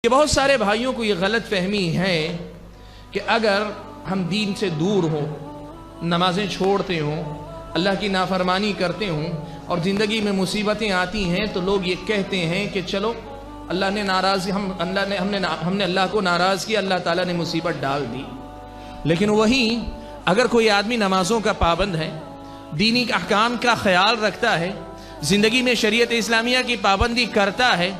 کہ بہت سارے بھائیوں کو یہ غلط فہمی ہے کہ اگر ہم دین سے دور ہوں، نمازیں چھوڑتے ہوں، اللہ کی نافرمانی کرتے ہوں اور زندگی میں مصیبتیں آتی ہیں تو لوگ یہ کہتے ہیں کہ چلو اللہ نے ہم نے اللہ کو ناراض کیا، اللہ تعالیٰ نے مصیبت ڈال دی۔ لیکن وہیں اگر کوئی آدمی نمازوں کا پابند ہے، دینی احکام کا خیال رکھتا ہے، زندگی میں شریعت اسلامیہ کی پابندی کرتا ہے،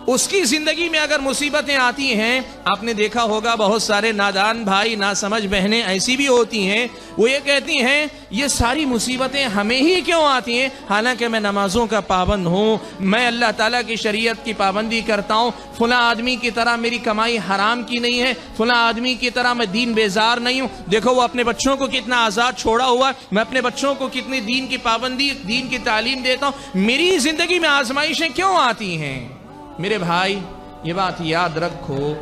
اس کی زندگی میں اگر مصیبتیں آتی ہیں، آپ نے دیکھا ہوگا بہت سارے نادان بھائی، ناسمجھ بہنیں ایسی بھی ہوتی ہیں، وہ یہ کہتی ہیں یہ ساری مصیبتیں ہمیں ہی کیوں آتی ہیں، حالانکہ میں نمازوں کا پابند ہوں، میں اللہ تعالیٰ کی شریعت کی پابندی کرتا ہوں، فلاں آدمی کی طرح میری کمائی حرام کی نہیں ہے، فلاں آدمی کی طرح میں دین بیزار نہیں ہوں، دیکھو وہ اپنے بچوں کو کتنا آزاد چھوڑا ہوا ہے، میں اپنے بچوں کو کتنی دین کی پابندی، دین کی تعلیم دیتا ہوں، میری زندگی میں آزمائشیں کیوں آتی ہیں؟ میرے بھائی یہ بات یاد رکھو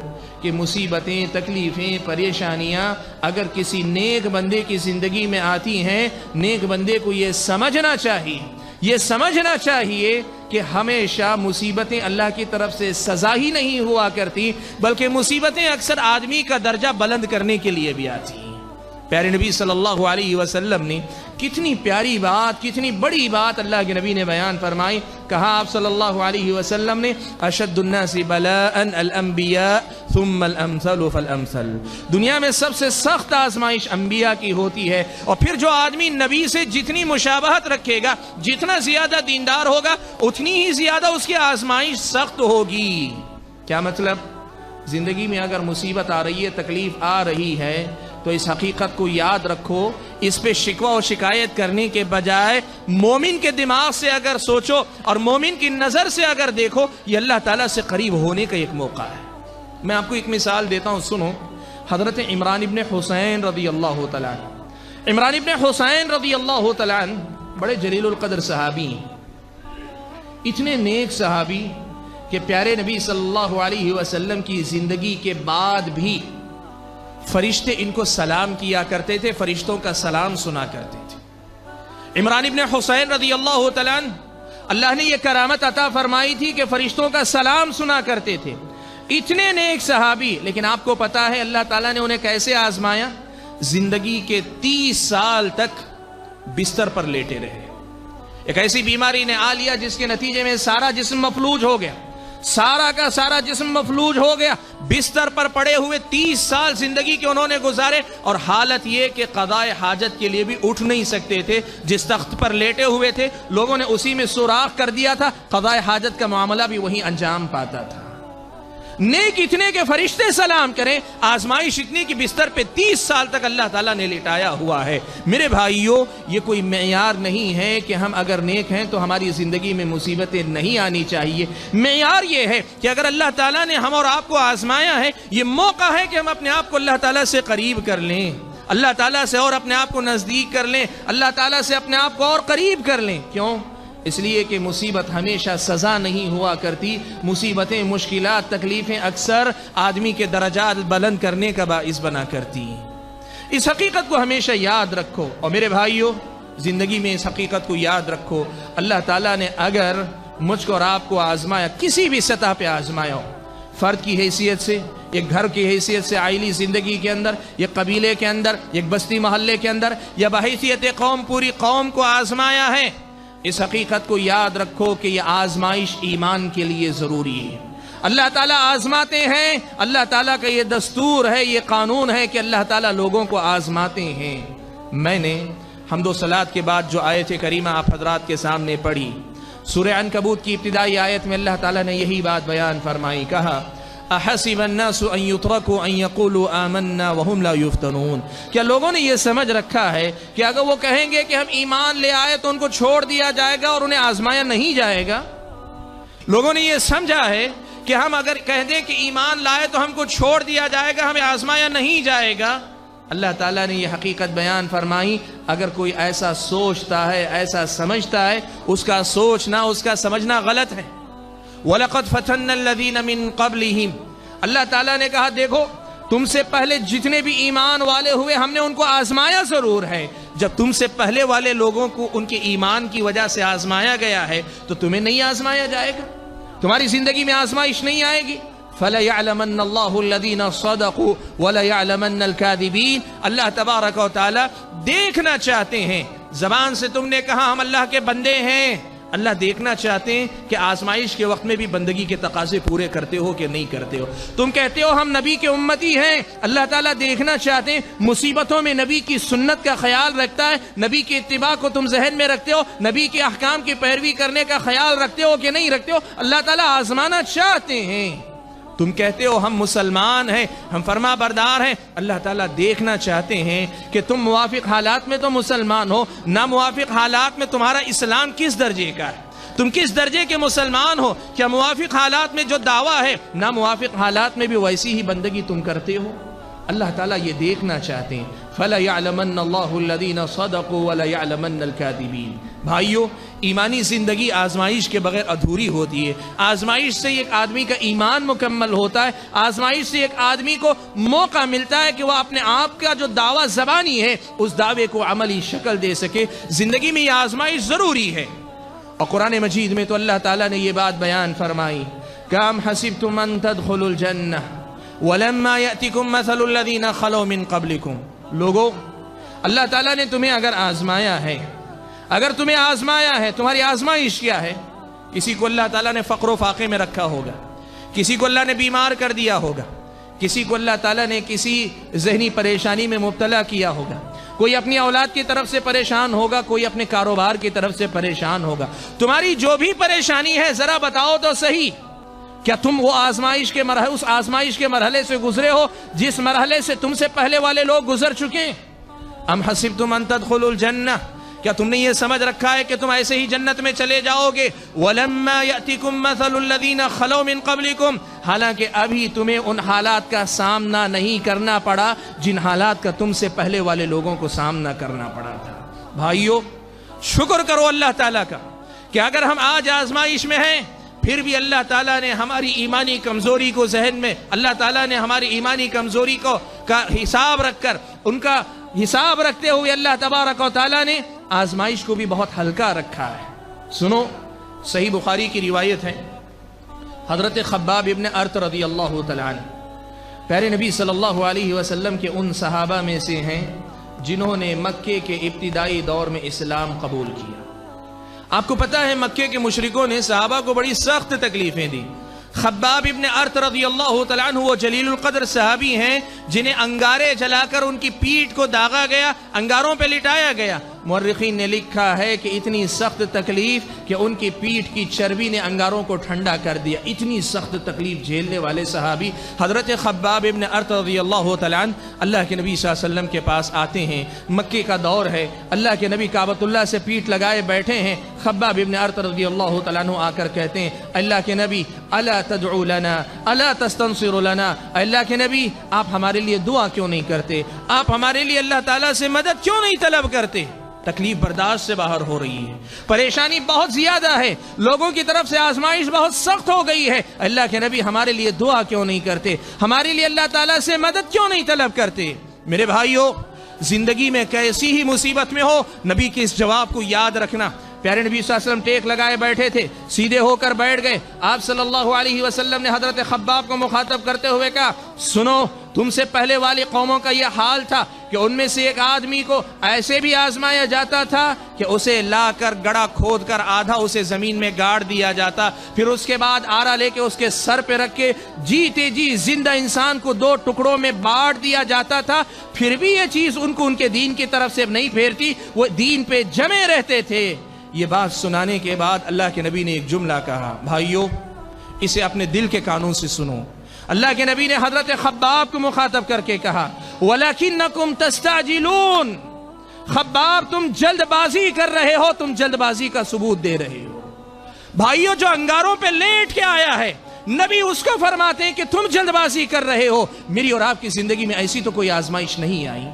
کہ مصیبتیں، تکلیفیں، پریشانیاں اگر کسی نیک بندے کی زندگی میں آتی ہیں، نیک بندے کو یہ سمجھنا چاہیے کہ ہمیشہ مصیبتیں اللہ کی طرف سے سزا ہی نہیں ہوا کرتی، بلکہ مصیبتیں اکثر آدمی کا درجہ بلند کرنے کے لیے بھی آتی ہیں۔ پیارے نبی صلی اللہ علیہ وسلم نے کتنی پیاری بات، کتنی بڑی بات اللہ کے نبی نے بیان فرمائی۔ کہا آپ صلی اللہ علیہ وسلم نے اشد الناس بلاء الانبیاء ثم الامثل فالامثل، دنیا میں سب سے سخت آزمائش انبیاء کی ہوتی ہے، اور پھر جو آدمی نبی سے جتنی مشابہت رکھے گا، جتنا زیادہ دیندار ہوگا، اتنی ہی زیادہ اس کی آزمائش سخت ہوگی۔ کیا مطلب؟ زندگی میں اگر مصیبت آ رہی ہے، تکلیف آ رہی ہے، تو اس حقیقت کو یاد رکھو، اس پہ شکوہ و شکایت کرنے کے بجائے مومن کے دماغ سے اگر سوچو اور مومن کی نظر سے اگر دیکھو، یہ اللہ تعالیٰ سے قریب ہونے کا ایک موقع ہے۔ میں آپ کو ایک مثال دیتا ہوں، سنو۔ حضرت عمران ابن حسین رضی اللہ تعالیٰ عنہ، عمران ابن حسین رضی اللہ تعالیٰ عنہ بڑے جلیل القدر صحابی ہیں، اتنے نیک صحابی کہ پیارے نبی صلی اللہ علیہ وسلم کی زندگی کے بعد بھی فرشتے ان کو سلام کیا کرتے تھے، فرشتوں کا سلام سنا کرتے تھے۔ عمران ابن حسین رضی اللہ تعالیٰ عنہ، اللہ نے یہ کرامت عطا فرمائی تھی کہ فرشتوں کا سلام سنا کرتے تھے، اتنے نیک صحابی۔ لیکن آپ کو پتا ہے اللہ تعالیٰ نے انہیں کیسے آزمایا؟ زندگی کے 30 سال تک بستر پر لیٹے رہے، ایک ایسی بیماری نے آ لیا جس کے نتیجے میں سارا جسم مفلوج ہو گیا، سارا کا سارا جسم مفلوج ہو گیا، بستر پر پڑے ہوئے 30 سال زندگی کے انہوں نے گزارے، اور حالت یہ کہ قضاء حاجت کے لیے بھی اٹھ نہیں سکتے تھے، جس تخت پر لیٹے ہوئے تھے لوگوں نے اسی میں سوراخ کر دیا تھا، قضاء حاجت کا معاملہ بھی وہیں انجام پاتا تھا۔ نیک اتنے کہ فرشتے سلام کریں، آزمائش اتنی کہ بستر پہ 30 سال تک اللہ تعالیٰ نے لٹایا ہوا ہے۔ میرے بھائیوں، یہ کوئی معیار نہیں ہے کہ ہم اگر نیک ہیں تو ہماری زندگی میں مصیبتیں نہیں آنی چاہیے۔ معیار یہ ہے کہ اگر اللہ تعالیٰ نے ہم اور آپ کو آزمایا ہے، یہ موقع ہے کہ ہم اپنے آپ کو اللہ تعالیٰ سے قریب کر لیں، اللہ تعالیٰ سے اور اپنے آپ کو نزدیک کر لیں، اللہ تعالیٰ سے اپنے آپ کو اور قریب کر لیں۔ کیوں؟ اس لیے کہ مصیبت ہمیشہ سزا نہیں ہوا کرتی، مصیبتیں، مشکلات، تکلیفیں اکثر آدمی کے درجات بلند کرنے کا باعث بنا کرتی ہیں۔ اس حقیقت کو ہمیشہ یاد رکھو، اور میرے بھائیوں زندگی میں اس حقیقت کو یاد رکھو، اللہ تعالیٰ نے اگر مجھ کو اور آپ کو آزمایا، کسی بھی سطح پہ آزمایا ہو، فرد کی حیثیت سے، ایک گھر کی حیثیت سے، عائلی زندگی کے اندر، ایک قبیلے کے اندر، ایک بستی محلے کے اندر، یا بحیثیت قوم پوری قوم کو آزمایا ہے، اس حقیقت کو یاد رکھو کہ یہ آزمائش ایمان کے لیے ضروری ہے۔ اللہ تعالیٰ آزماتے ہیں، اللہ تعالیٰ کا یہ دستور ہے، یہ قانون ہے کہ اللہ تعالیٰ لوگوں کو آزماتے ہیں۔ میں نے حمد و صلات کے بعد جو آیت کریمہ آپ حضرات کے سامنے پڑھی، سورہ عنکبوت کی ابتدائی آیت میں اللہ تعالیٰ نے یہی بات بیان فرمائی، کہا احسب الناس ان يتركوا ان يقولوا آمنا وهم لا يفتنون، کیا لوگوں نے یہ سمجھ رکھا ہے کہ اگر وہ کہیں گے کہ ہم ایمان لے آئے تو ان کو چھوڑ دیا جائے گا اور انہیں آزمایا نہیں جائے گا؟ لوگوں نے یہ سمجھا ہے کہ ہم اگر کہہ دیں کہ ایمان لائے تو ہم کو چھوڑ دیا جائے گا، ہمیں آزمایا نہیں جائے گا؟ اللہ تعالیٰ نے یہ حقیقت بیان فرمائی، اگر کوئی ایسا سوچتا ہے، ایسا سمجھتا ہے، اس کا سوچنا، اس کا سمجھنا غلط ہے۔ وَلَقَدْ فَتَنَّ الَّذِينَ مِن قَبْلِهِمْ، اللہ تعالیٰ نے کہا دیکھو تم سے پہلے جتنے بھی ایمان والے ہوئے ہم نے ان کو آزمایا ضرور ہے۔ جب تم سے پہلے والے لوگوں کو ان کے ایمان کی وجہ سے آزمایا گیا ہے تو تمہیں نہیں آزمایا جائے گا؟ تمہاری زندگی میں آزمائش نہیں آئے گی؟ فَلَيَعْلَمَنَّ اللَّهُ الَّذِينَ صَدَقُوا وَلَيَعْلَمَنَّ الْكَاذِبِينَ۔ اللہ تبارک و تعالی دیکھنا چاہتے ہیں، زبان سے تم نے کہا ہم اللہ کے بندے ہیں، اللہ دیکھنا چاہتے ہیں کہ آزمائش کے وقت میں بھی بندگی کے تقاضے پورے کرتے ہو کہ نہیں کرتے ہو۔ تم کہتے ہو ہم نبی کے امتی ہیں، اللہ تعالیٰ دیکھنا چاہتے ہیں مصیبتوں میں نبی کی سنت کا خیال رکھتا ہے، نبی کے اتباع کو تم ذہن میں رکھتے ہو، نبی کے احکام کی پیروی کرنے کا خیال رکھتے ہو کہ نہیں رکھتے ہو، اللہ تعالیٰ آزمانا چاہتے ہیں۔ تم کہتے ہو ہم مسلمان ہیں، ہم فرما بردار ہیں، اللہ تعالیٰ دیکھنا چاہتے ہیں کہ تم موافق حالات میں تو مسلمان ہو، نہ موافق حالات میں تمہارا اسلام کس درجے کا ہے، تم کس درجے کے مسلمان ہو، کیا موافق حالات میں جو دعویٰ ہے نہ موافق حالات میں بھی ویسی ہی بندگی تم کرتے ہو؟ اللہ تعالیٰ یہ دیکھنا چاہتے ہیں۔ فَلَيَعْلَمَنَّ اللَّهُ الَّذِينَ صَدَقُوا وَلَيَعْلَمَنَّ الْكَاذِبِينَ۔ بھائیو، ایمانی زندگی آزمائش کے بغیر ادھوری ہوتی ہے۔ آزمائش سے ایک آدمی کا ایمان مکمل ہوتا ہے، آزمائش سے ایک آدمی کو موقع ملتا ہے کہ وہ اپنے آپ کا جو دعویٰ زبانی ہے اس دعوے کو عملی شکل دے سکے۔ زندگی میں یہ آزمائش ضروری ہے، اور قرآن مجید میں تو اللہ تعالیٰ نے یہ بات بیان فرمائی کہ ام حسبتم ان تدخلوا الجنہ وَلَمَّا يَأْتِكُمْ مَثَلُ الَّذِينَ خَلَوْا مِن قَبْلِكُمْ۔ لوگو، اللہ تعالیٰ نے تمہیں اگر آزمایا ہے، اگر تمہیں آزمایا ہے، تمہاری آزمائش کیا ہے؟ کسی کو اللہ تعالیٰ نے فقر و فاقے میں رکھا ہوگا، کسی کو اللہ نے بیمار کر دیا ہوگا، کسی کو اللہ تعالیٰ نے کسی ذہنی پریشانی میں مبتلا کیا ہوگا، کوئی اپنی اولاد کی طرف سے پریشان ہوگا، کوئی اپنے کاروبار کی طرف سے پریشان ہوگا۔ تمہاری جو بھی پریشانی ہے ذرا بتاؤ تو صحیح، کیا تم وہ آزمائش کے مرحلے، اس آزمائش کے مرحلے سے گزرے ہو جس مرحلے سے تم سے پہلے والے لوگ گزر چکے ہیں؟ ام حسبتم ان تدخلوا الجنہ، کیا تم نے یہ سمجھ رکھا ہے کہ تم ایسے ہی جنت میں چلے جاؤ گے؟ وَلَمَّا يَأْتِكُمْ مَثَلُ الَّذِينَ خَلَوْا مِن قَبْلِكُمْ، حالانکہ ابھی تمہیں ان حالات کا سامنا نہیں کرنا پڑا جن حالات کا تم سے پہلے والے لوگوں کو سامنا کرنا پڑا تھا۔ بھائیو، شکر کرو اللہ تعالیٰ کا کہ اگر ہم آج آزمائش میں ہیں پھر بھی اللہ تعالیٰ نے ہماری ایمانی کمزوری کو ذہن میں، اللہ تعالیٰ نے ہماری ایمانی کمزوری کو کا حساب رکھ کر، ان کا حساب رکھتے ہوئے اللہ تبارک و تعالیٰ نے آزمائش کو بھی بہت ہلکا رکھا ہے۔ سنو، صحیح بخاری کی روایت ہے، حضرت خباب ابن ارت رضی اللہ تعالیٰ عنہ پیارے نبی صلی اللہ علیہ وسلم کے ان صحابہ میں سے ہیں جنہوں نے مکے کے ابتدائی دور میں اسلام قبول کیا۔ آپ کو پتا ہے مکے کے مشرکوں نے صحابہ کو بڑی سخت تکلیفیں دی۔ خباب ابن ارت رضی اللہ تعالیٰ عنہ وہ جلیل القدر صحابی ہیں جنہیں انگارے جلا کر ان کی پیٹھ کو داغا گیا، انگاروں پہ لٹایا گیا۔ مورخین نے لکھا ہے کہ اتنی سخت تکلیف کہ ان کی پیٹھ کی چربی نے انگاروں کو ٹھنڈا کر دیا۔ اتنی سخت تکلیف جھیلنے والے صحابی حضرت خباب ابن ارت رضی اللہ تعالیٰ عنہ اللہ کے نبی صلی اللہ علیہ وسلم کے پاس آتے ہیں۔ مکے کا دور ہے، اللہ کے نبی کعبۃ اللہ سے پیٹھ لگائے بیٹھے ہیں۔ خباب ابن ارت رضی اللہ تعالیٰ عنہ آ کر کہتے ہیں، اللہ کے نبی الا تدعو لنا الا تستنصر لنا، اللہ کے نبی آپ ہمارے لیے دعا کیوں نہیں کرتے، آپ ہمارے لیے اللہ تعالیٰ سے مدد کیوں نہیں طلب کرتے؟ تکلیف برداشت سے باہر ہو رہی ہے، پریشانی بہت زیادہ ہے، لوگوں کی طرف سے آزمائش بہت سخت ہو گئی ہے، اللہ کے نبی ہمارے لیے دعا کیوں نہیں کرتے، ہمارے لیے اللہ تعالیٰ سے مدد کیوں نہیں طلب کرتے؟ میرے بھائیو، زندگی میں کیسی ہی مصیبت میں ہو، نبی کے اس جواب کو یاد رکھنا۔ پیارے نبی صلی اللہ علیہ وسلم ٹیک لگائے بیٹھے تھے، سیدھے ہو کر بیٹھ گئے۔ آپ صلی اللہ علیہ وسلم نے حضرت خباب کو مخاطب کرتے ہوئے کہا، سنو، تم سے پہلے والی قوموں کا یہ حال تھا کہ ان میں سے ایک آدمی کو ایسے بھی آزمایا جاتا تھا کہ اسے لا کر گڑھا کھود کر آدھا اسے زمین میں گاڑ دیا جاتا، پھر اس کے بعد آرا لے کے اس کے سر پہ رکھ کے جیتے جی زندہ انسان کو دو ٹکڑوں میں بانٹ دیا جاتا تھا، پھر بھی یہ چیز ان کو ان کے دین کی طرف سے نہیں پھیرتی، وہ دین پہ جمے رہتے تھے۔ یہ بات سنانے کے بعد اللہ کے نبی نے ایک جملہ کہا، بھائیو اسے اپنے دل کے کانوں سے سنو۔ اللہ کے نبی نے حضرت خباب کو مخاطب کر کے کہا، وَلَكِنَّكُمْ تَسْتَعْجِلُونَ، خباب تم جلد بازی کر رہے ہو، تم جلد بازی کا ثبوت دے رہے ہو۔ بھائیو، جو انگاروں پہ لیٹ کے آیا ہے نبی اس کو فرماتے ہیں کہ تم جلد بازی کر رہے ہو۔ میری اور آپ کی زندگی میں ایسی تو کوئی آزمائش نہیں آئی،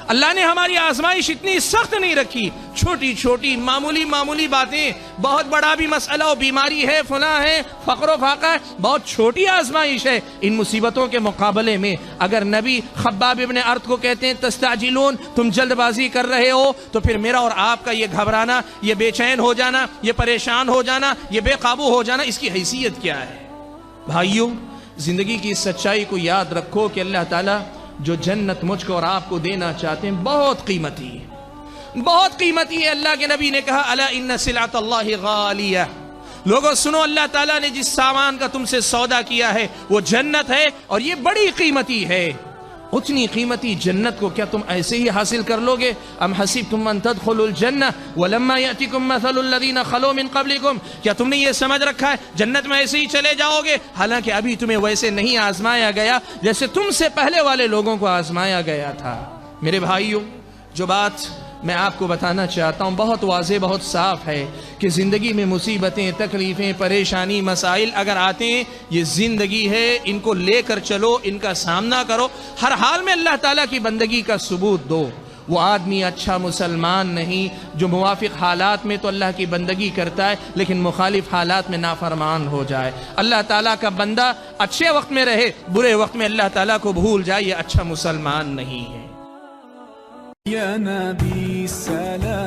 اللہ نے ہماری آزمائش اتنی سخت نہیں رکھی، چھوٹی چھوٹی معمولی باتیں، بہت بڑا بھی مسئلہ ہو، بیماری ہے، فلاں ہے، فقر و فاقہ ہے، بہت چھوٹی آزمائش ہے۔ ان مصیبتوں کے مقابلے میں اگر نبی خباب ابن ارت کو کہتے ہیں تستعجلون، تم جلد بازی کر رہے ہو، تو پھر میرا اور آپ کا یہ گھبرانا، یہ بے چین ہو جانا، یہ پریشان ہو جانا، یہ بے قابو ہو جانا، اس کی حیثیت کیا ہے؟ بھائیوں، زندگی کی سچائی کو یاد رکھو کہ اللہ تعالیٰ جو جنت مجھ کو اور آپ کو دینا چاہتے ہیں بہت قیمتی ہے، بہت قیمتی ہے۔ اللہ کے نبی نے کہا الا ان سلعۃ اللہ غالیہ، لوگوں سنو، اللہ تعالیٰ نے جس سامان کا تم سے سودا کیا ہے وہ جنت ہے، اور یہ بڑی قیمتی ہے۔ اتنی قیمتی جنت کو کیا تم ایسے ہی حاصل کر لو گے؟ ام حسبتم ان تدخلوا الجنہ ولما یأتکم مثل الذین خلو من قبلکم، کیا تم نے یہ سمجھ رکھا ہے جنت میں ایسے ہی چلے جاؤ گے؟ حالانکہ ابھی تمہیں ویسے نہیں آزمایا گیا جیسے تم سے پہلے والے لوگوں کو آزمایا گیا تھا۔ میرے بھائیوں، جو بات میں آپ کو بتانا چاہتا ہوں بہت واضح، بہت صاف ہے کہ زندگی میں مصیبتیں، تکلیفیں، پریشانی، مسائل اگر آتے ہیں، یہ زندگی ہے، ان کو لے کر چلو، ان کا سامنا کرو، ہر حال میں اللہ تعالیٰ کی بندگی کا ثبوت دو۔ وہ آدمی اچھا مسلمان نہیں جو موافق حالات میں تو اللہ کی بندگی کرتا ہے لیکن مخالف حالات میں نافرمان ہو جائے۔ اللہ تعالیٰ کا بندہ اچھے وقت میں رہے، برے وقت میں اللہ تعالیٰ کو بھول جائے، یہ اچھا مسلمان نہیں ہے۔ یا نبی سلام